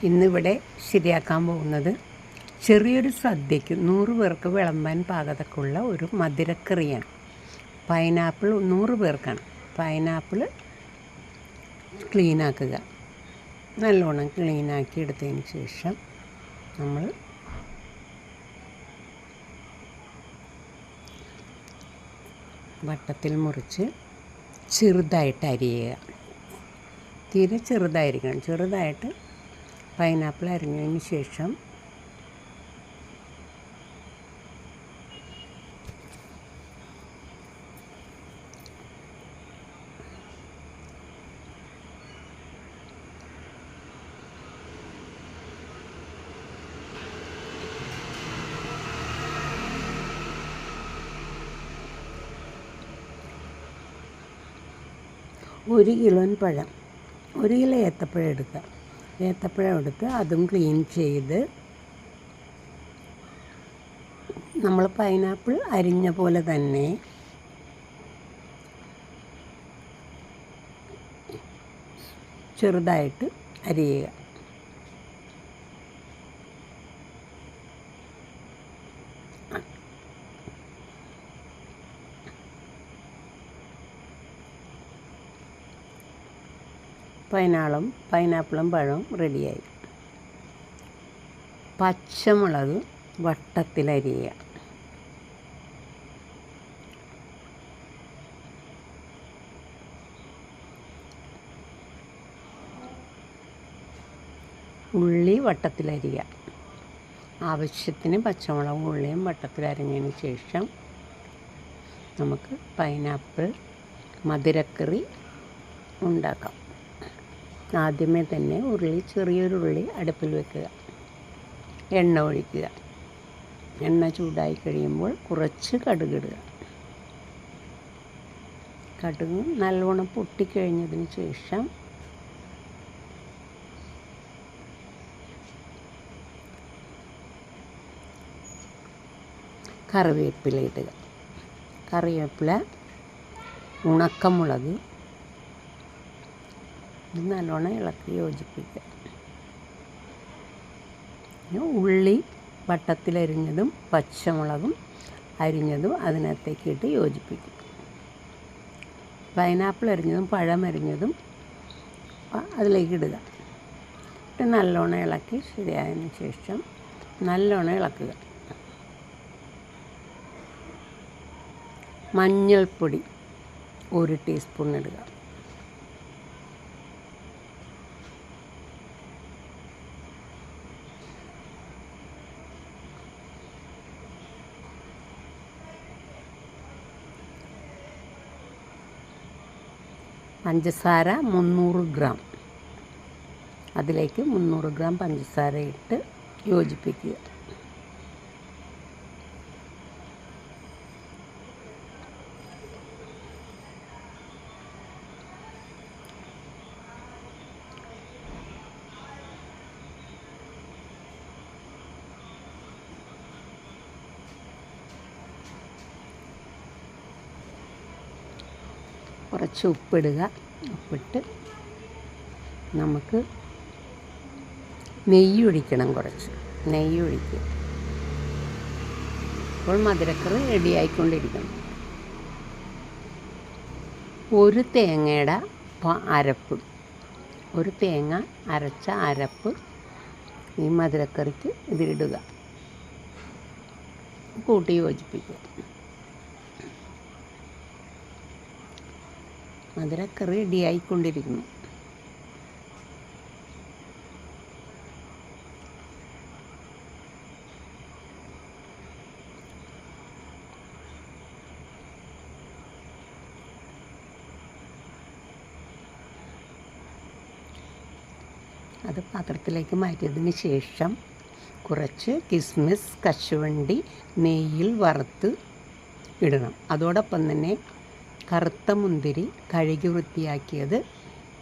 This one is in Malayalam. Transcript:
ഇന്നിവിടെ ശരിയാക്കാൻ പോകുന്നത് ചെറിയൊരു സദ്യയ്ക്ക് 100 പേർക്ക് വിളമ്പാൻ പാകതക്കുള്ള ഒരു മധുരക്കറിയാണ്. പൈനാപ്പിൾ 100 പേർക്കാണ്. പൈനാപ്പിൾ ക്ലീനാക്കുക. നല്ലോണം ക്ലീനാക്കി എടുത്തതിന് ശേഷം നമ്മൾ വട്ടത്തിൽ മുറിച്ച് ചെറുതായിട്ട് അരിയുക. തീരെ ചെറുതായിരിക്കണം. ചെറുതായിട്ട് പൈനാപ്പിൾ അരിഞ്ഞതിന് ശേഷം ഒരു കിലോ പഴം, 1 കിലോ ഏത്തപ്പഴം എടുക്കുക. ഏത്തപ്പഴം എടുത്ത് അതും ക്ലീൻ ചെയ്ത് നമ്മൾ പൈനാപ്പിൾ അരിഞ്ഞ പോലെ തന്നെ ചെറുതായിട്ട് അരിയുക. പൈനാപ്പിളും പഴവും റെഡിയായി. പച്ചമുളക് വട്ടത്തിലരിയുക. ഉള്ളി വട്ടത്തിലരിയുക. ആവശ്യത്തിന് പച്ചമുളകും ഉള്ളിയും വട്ടത്തിലരിഞ്ഞതിന് ശേഷം നമുക്ക് പൈനാപ്പിൾ മധുരക്കറി ഉണ്ടാക്കാം. ആദ്യമേ തന്നെ ചെറിയൊരു ഉള്ളി അടുപ്പിൽ വെക്കുക. എണ്ണ ഒഴിക്കുക. എണ്ണ ചൂടായി കഴിയുമ്പോൾ കുറച്ച് കടുകിടുക. കടുക് നല്ലോണം പൊട്ടിക്കഴിഞ്ഞതിന് ശേഷം കറിവേപ്പില ഇടുക. കറിവേപ്പില, ഉണക്കമുളക് ഇത് നല്ലോണം ഇളക്കി യോജിപ്പിക്കുക. ഉള്ളി വട്ടത്തിലരിഞ്ഞതും പച്ചമുളകും അരിഞ്ഞതും അതിനകത്തേക്ക് ഇട്ട് യോജിപ്പിക്കും. പൈനാപ്പിൾ അരിഞ്ഞതും പഴം അരിഞ്ഞതും അതിലേക്ക് ഇടുക. ഇട്ട് നല്ലോണം ഇളക്കി ശരിയായതിന് ശേഷം നല്ലോണം ഇളക്കുക. മഞ്ഞൾപ്പൊടി 1 ടീസ്പൂൺ ഇടുക. പഞ്ചസാര 300 ഗ്രാം, അതിലേക്ക് 300 ഗ്രാം പഞ്ചസാര ഇട്ട് യോജിപ്പിക്കുക. കുറച്ച് ഉപ്പിടുക. ഉപ്പിട്ട് നമുക്ക് നെയ്യ് ഒഴിക്കണം. കുറച്ച് നെയ്യ് ഒഴിക്കുക. ഇപ്പോൾ മധുരക്കറി റെഡിയായിക്കൊണ്ടിരിക്കണം. ഒരു തേങ്ങയുടെ അരപ്പ്, ഒരു തേങ്ങ അരച്ച അരപ്പ് ഈ മധുരക്കറിക്ക് ഇതിലിടുക. കൂട്ടി യോജിപ്പിക്കുക. മധുരക്കറി റെഡിയായിക്കൊണ്ടിരിക്കുന്നു. അത് പാത്രത്തിലേക്ക് മാറ്റിയതിന് ശേഷം കുറച്ച് കിസ്മിസ്, കശുവണ്ടി നെയ്യിൽ വറുത്ത് ഇടണം. അതോടൊപ്പം തന്നെ കറുത്ത മുന്തിരി കഴുകി വൃത്തിയാക്കിയത്